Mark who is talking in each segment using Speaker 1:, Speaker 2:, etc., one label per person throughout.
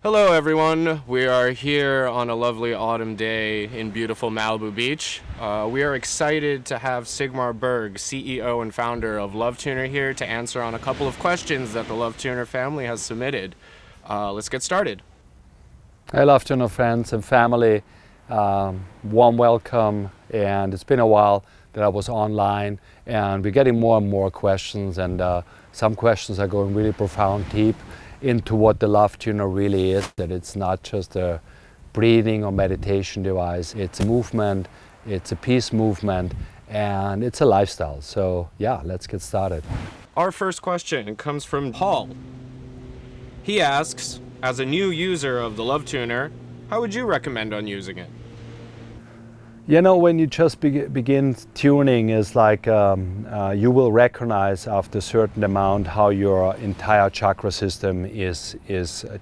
Speaker 1: Hello everyone, we are here on a lovely autumn day in beautiful Malibu Beach. We are excited to have Sigmar Berg, CEO and founder of Lovetuner, here to answer on a couple of questions that the Lovetuner family has submitted. Let's get started.
Speaker 2: Hey Lovetuner friends and family, warm welcome, and it's been a while that I was online and we're getting more and more questions, and some questions are going really profound, deep into what the Lovetuner really is, that it's not just a breathing or meditation device, it's a movement, it's a peace movement, and it's a lifestyle. So yeah, let's get started.
Speaker 1: Our first question comes from Paul. He asks, as a new user of the Lovetuner, how would you recommend on using it?
Speaker 2: You know, when you just begin tuning, is like you will recognize after a certain amount how your entire chakra system is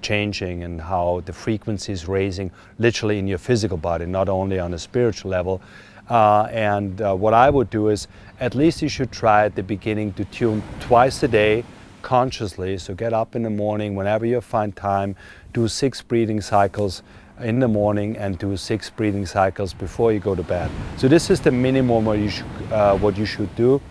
Speaker 2: changing and how the frequency is raising literally in your physical body, not only on a spiritual level. What I would do is, at least you should try at the beginning to tune twice a day consciously. So get up in the morning whenever you find time, do 6 breathing cycles in the morning and do 6 breathing cycles before you go to bed. So this is the minimum what you should do.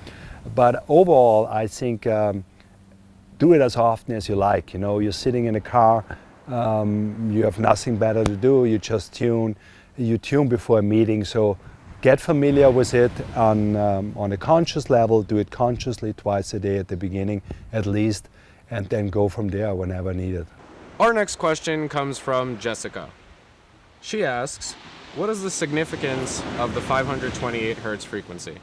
Speaker 2: But overall, I think do it as often as you like. You know, you're sitting in a car, you have nothing better to do, you just tune. You tune before a meeting, so get familiar with it on a conscious level. Do it consciously twice a day at the beginning at least, and then go from there whenever needed.
Speaker 1: Our next question comes from Jessica. She asks, what is the significance of the 528 Hertz frequency?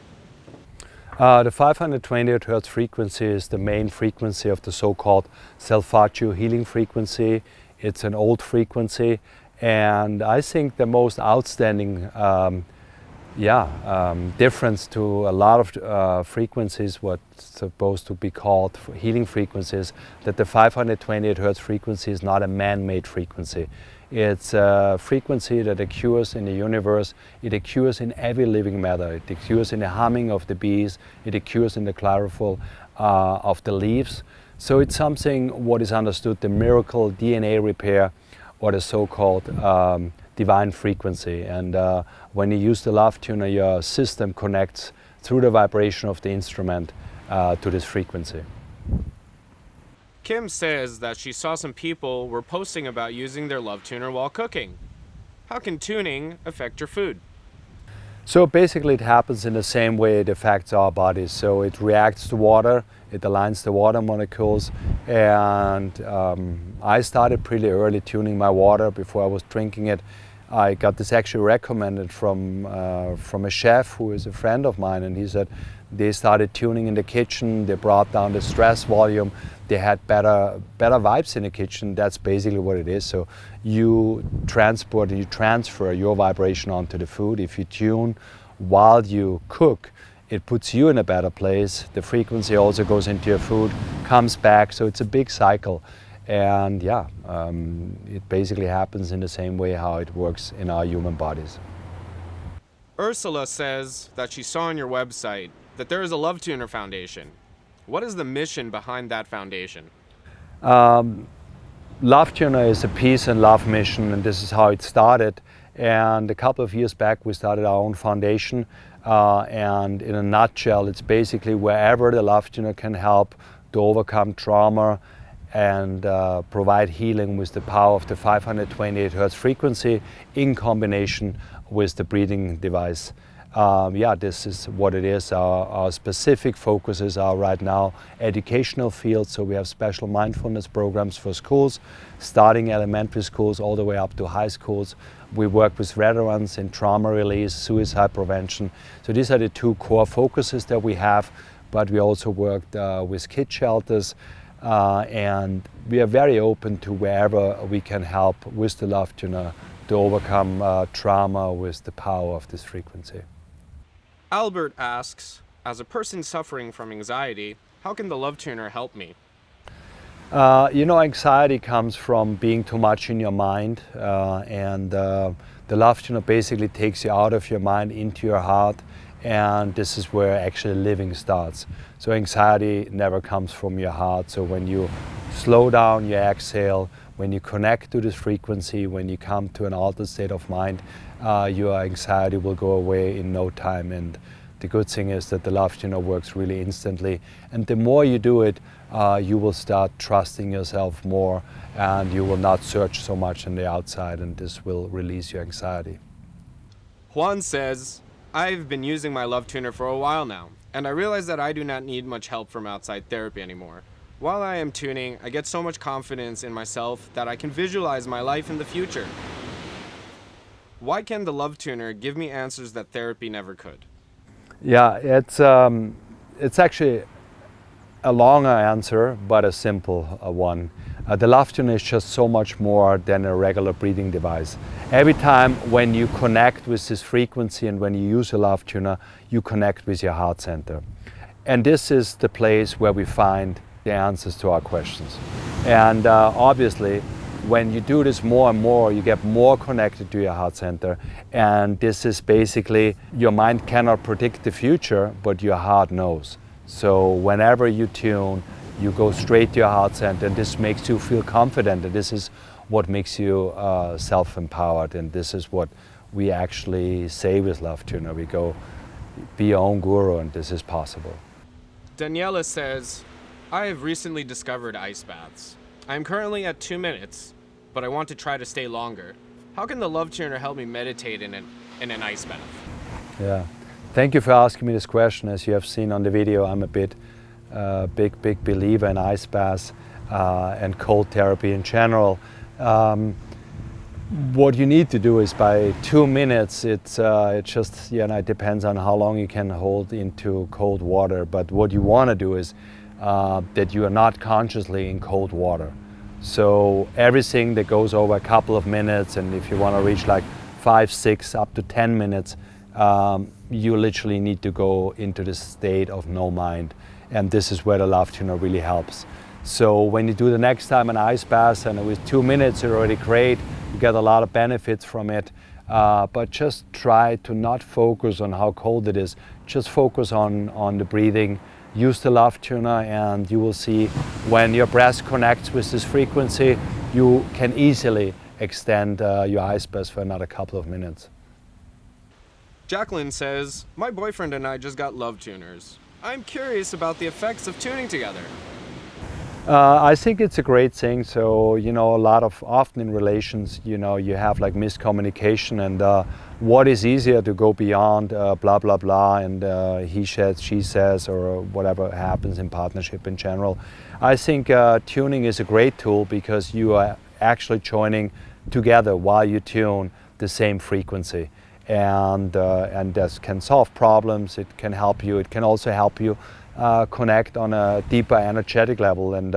Speaker 2: The 528 Hertz frequency is the main frequency of the so-called Self-Healing healing frequency. It's an old frequency, and I think the most outstanding difference to a lot of frequencies, what's supposed to be called healing frequencies, that the 528 Hertz frequency is not a man-made frequency. It's a frequency that occurs in the universe. It occurs in every living matter. It occurs in the humming of the bees. It occurs in the chlorophyll of the leaves. So it's something what is understood, the miracle DNA repair, or the so-called divine frequency. And when you use the Lovetuner, your system connects through the vibration of the instrument to this frequency.
Speaker 1: Kim says that she saw some people were posting about using their Lovetuner while cooking. How can tuning affect your food?
Speaker 2: So basically it happens in the same way it affects our bodies. So it reacts to water, it aligns the water molecules, and I started pretty early tuning my water before I was drinking it. I got this actually recommended from a chef who is a friend of mine, and he said they started tuning in the kitchen, they brought down the stress volume, they had better vibes in the kitchen. That's basically what it is. So you transfer your vibration onto the food. If you tune while you cook, it puts you in a better place. The frequency also goes into your food, comes back, so it's a big cycle. And yeah, it basically happens in the same way how it works in our human bodies.
Speaker 1: Ursula says that she saw on your website that there is a Lovetuner Foundation. What is the mission behind that foundation?
Speaker 2: Lovetuner is a peace and love mission, and this is how it started. And a couple of years back we started our own foundation, and in a nutshell it's basically wherever the Lovetuner can help to overcome trauma and provide healing with the power of the 528 Hertz frequency in combination with the breathing device. This is what it is. Our specific focuses are right now educational fields, so we have special mindfulness programs for schools, starting elementary schools all the way up to high schools. We work with veterans in trauma release, suicide prevention. So these are the 2 core focuses that we have, but we also worked with kid shelters, and we are very open to wherever we can help with the Lovetuner to overcome trauma with the power of this frequency.
Speaker 1: Albert asks, as a person suffering from anxiety, how can the Lovetuner help me?
Speaker 2: You know, anxiety comes from being too much in your mind, and the Lovetuner basically takes you out of your mind into your heart, and this is where actually living starts. So anxiety never comes from your heart. So when you slow down your exhale, When you connect to this frequency, when you come to an altered state of mind, your anxiety will go away in no time. And the good thing is that the Lovetuner works really instantly. And the more you do it, you will start trusting yourself more, and you will not search so much on the outside, and this will release your anxiety.
Speaker 1: Juan says, I've been using my Lovetuner for a while now, and I realize that I do not need much help from outside therapy anymore. While I am tuning, I get so much confidence in myself that I can visualize my life in the future. Why can the Lovetuner give me answers that therapy never could?
Speaker 2: Yeah, it's actually a longer answer, but a simple one. The Lovetuner is just so much more than a regular breathing device. Every time when you connect with this frequency and when you use a Lovetuner, you connect with your heart center. And this is the place where we find the answers to our questions. And obviously, when you do this more and more, you get more connected to your heart center. And this is basically, your mind cannot predict the future, but your heart knows. So whenever you tune, you go straight to your heart center, and this makes you feel confident. And this is what makes you self-empowered. And this is what we actually say with Lovetuner. We go, be your own guru, and this is possible.
Speaker 1: Daniela says, I have recently discovered ice baths. I am currently at 2 minutes, but I want to try to stay longer. How can the Lovetuner help me meditate in an ice bath?
Speaker 2: Yeah, thank you for asking me this question. As you have seen on the video, I'm a big believer in ice baths and cold therapy in general. What you need to do is by 2 minutes, it just, it depends on how long you can hold into cold water. But what you want to do is that you are not consciously in cold water. So everything that goes over a couple of minutes, and if you want to reach like 5, 6, up to 10 minutes, you literally need to go into this state of no mind. And this is where the Lovetuner really helps. So when you do the next time an ice bath, and with 2 minutes you're already great, you get a lot of benefits from it. But just try to not focus on how cold it is. Just focus on the breathing. Use the Lovetuner, and you will see when your breath connects with this frequency, you can easily extend your ice bath for another couple of minutes.
Speaker 1: Jacqueline says, my boyfriend and I just got Lovetuners. I'm curious about the effects of tuning together.
Speaker 2: I think it's a great thing. So, often in relations, you have like miscommunication, and what is easier to go beyond blah, blah, blah, and he says, she says, or whatever happens in partnership in general. I think tuning is a great tool because you are actually joining together while you tune the same frequency. And this can solve problems, it can help you, it can also help you connect on a deeper energetic level. And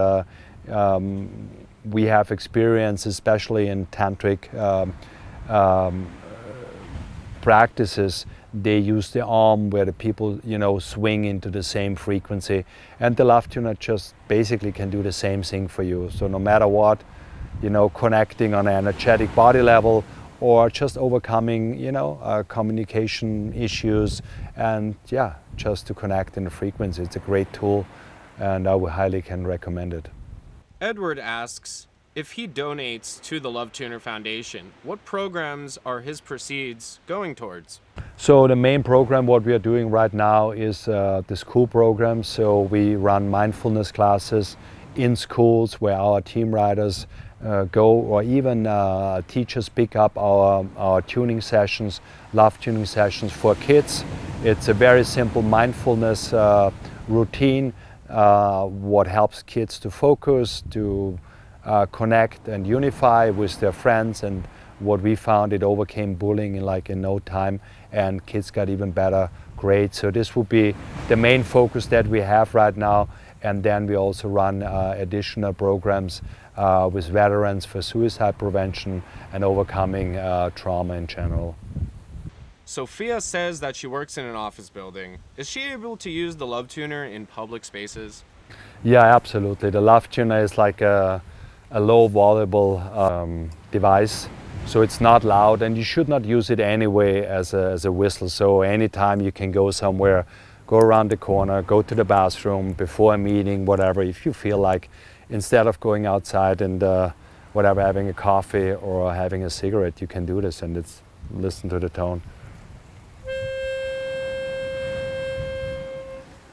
Speaker 2: we have experience, especially in tantric practices, they use the arm where the people, swing into the same frequency. And the Lovetuner just basically can do the same thing for you. So no matter what, connecting on an energetic body level, or just overcoming, communication issues, and just to connect in the frequency. It's a great tool, and I would highly can recommend it.
Speaker 1: Edward asks, if he donates to the Lovetuner Foundation, what programs are his proceeds going towards?
Speaker 2: So the main program, what we are doing right now, is the school program. So we run mindfulness classes in schools where our team riders go, or even teachers pick up our tuning sessions, love tuning sessions for kids. It's a very simple mindfulness routine, what helps kids to focus, to connect and unify with their friends. And what we found, it overcame bullying in no time, and kids got even better grades. So this will be the main focus that we have right now. And then we also run additional programs with veterans for suicide prevention and overcoming trauma in general.
Speaker 1: Sophia says that she works in an office building. Is she able to use the Lovetuner in public spaces?
Speaker 2: Yeah, absolutely. The Lovetuner is like a low volume device, so it's not loud, and you should not use it anyway as a whistle. So anytime you can go somewhere, go around the corner, go to the bathroom before a meeting, whatever, if you feel like, instead of going outside and whatever, having a coffee or having a cigarette, you can do this, and it's listen to the tone.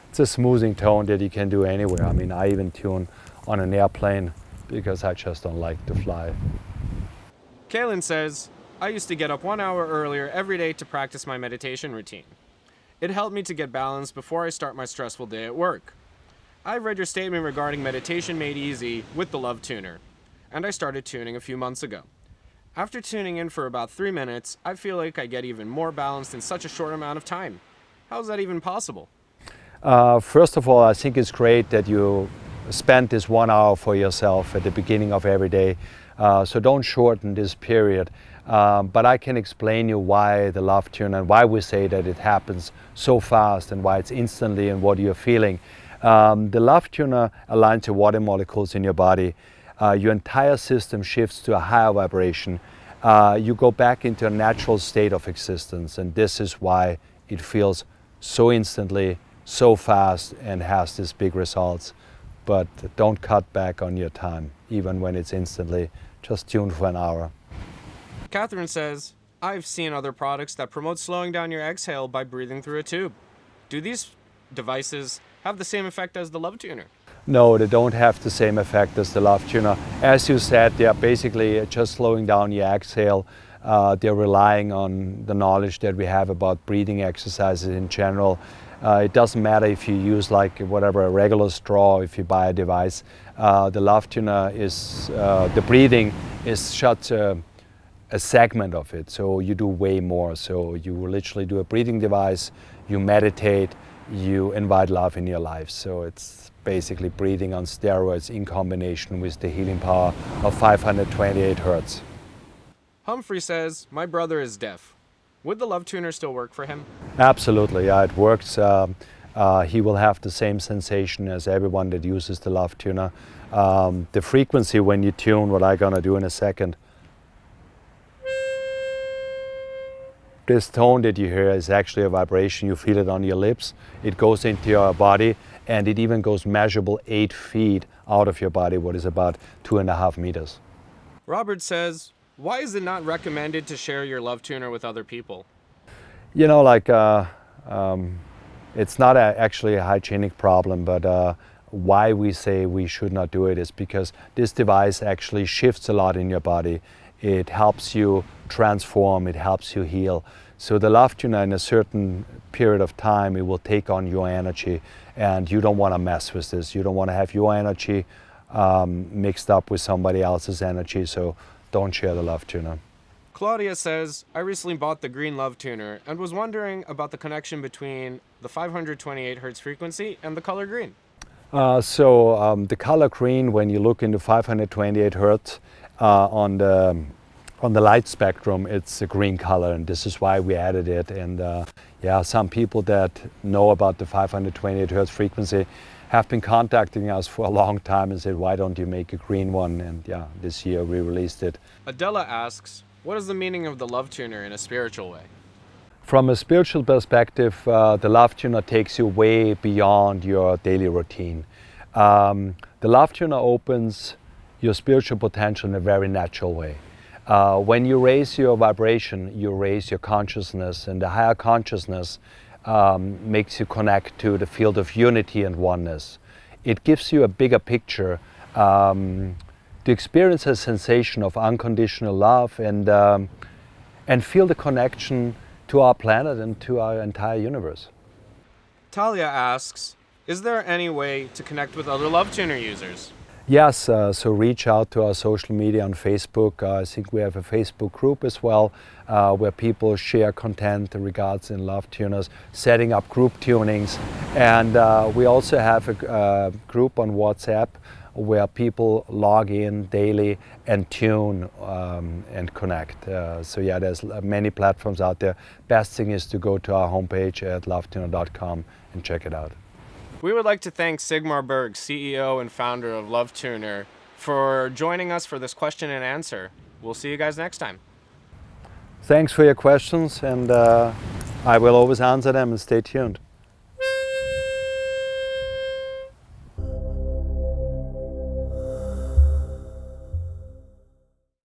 Speaker 2: It's a smoothing tone that you can do anywhere. I mean, I even tune on an airplane because I just don't like to fly.
Speaker 1: Kaylin says, I used to get up 1 hour earlier every day to practice my meditation routine. It helped me to get balanced before I start my stressful day at work. I read your statement regarding meditation made easy with the Lovetuner, and I started tuning a few months ago. After tuning in for about 3 minutes, I feel like I get even more balanced in such a short amount of time. How is that even possible?
Speaker 2: First of all, I think it's great that you spend this 1 hour for yourself at the beginning of every day. So don't shorten this period. But I can explain you why the Lovetuner and why we say that it happens so fast and why it's instantly and what you're feeling. The Lovetuner aligns your water molecules in your body. Your entire system shifts to a higher vibration. You go back into a natural state of existence, and this is why it feels so instantly, so fast, and has these big results. But don't cut back on your time, even when it's instantly. Just tune for an hour.
Speaker 1: Catherine says, I've seen other products that promote slowing down your exhale by breathing through a tube. Do these devices have the same effect as the Lovetuner?
Speaker 2: No, they don't have the same effect as the Lovetuner. As you said, they are basically just slowing down your exhale. They're relying on the knowledge that we have about breathing exercises in general. It doesn't matter if you use like whatever, a regular straw, if you buy a device. The Lovetuner is, the breathing is such a segment of it, so you do way more. So you literally do a breathing device, you meditate, you invite love in your life. So it's basically breathing on steroids in combination with the healing power of 528 hertz.
Speaker 1: Humphrey says, my brother is deaf. Would the Lovetuner still work for him?
Speaker 2: Absolutely, yeah, it works. He will have the same sensation as everyone that uses the Lovetuner. The frequency when you tune, what I'm gonna do in a second, this tone that you hear is actually a vibration. You feel it on your lips, it goes into your body, and it even goes measurable 8 feet out of your body, what is about 2.5 meters.
Speaker 1: Robert says, why is it not recommended to share your Lovetuner with other people?
Speaker 2: You know, like, it's not actually a hygienic problem, but why we say we should not do it is because this device actually shifts a lot in your body. It helps you transform, it helps you heal. So the Lovetuner, in a certain period of time, it will take on your energy, and you don't want to mess with this. You don't want to have your energy mixed up with somebody else's energy, so don't share the Lovetuner.
Speaker 1: Claudia says, I recently bought the Green Lovetuner and was wondering about the connection between the 528 hertz frequency and the color green.
Speaker 2: The color green, when you look into 528 hertz on the light spectrum, it's a green color, and this is why we added it. And yeah, some people that know about the 528 hertz frequency have been contacting us for a long time and said, why don't you make a green one? And yeah, this year we released it.
Speaker 1: Adela asks, what is the meaning of the Lovetuner in a spiritual way?
Speaker 2: From a spiritual perspective, the Lovetuner takes you way beyond your daily routine. The Lovetuner opens your spiritual potential in a very natural way. When you raise your vibration, you raise your consciousness, and the higher consciousness makes you connect to the field of unity and oneness. It gives you a bigger picture to experience a sensation of unconditional love and feel the connection to our planet and to our entire universe.
Speaker 1: Talia asks, is there any way to connect with other Lovetuner users?
Speaker 2: Yes, so reach out to our social media on Facebook. I think we have a Facebook group as well, where people share content regards in Lovetuners, setting up group tunings. And we also have a group on WhatsApp where people log in daily and tune and connect. So yeah, there's many platforms out there. Best thing is to go to our homepage at lovetuner.com and check it out.
Speaker 1: We would like to thank Sigmar Berg, CEO and founder of Lovetuner, for joining us for this question and answer. We'll see you guys next time.
Speaker 2: Thanks for your questions, and I will always answer them, and stay tuned.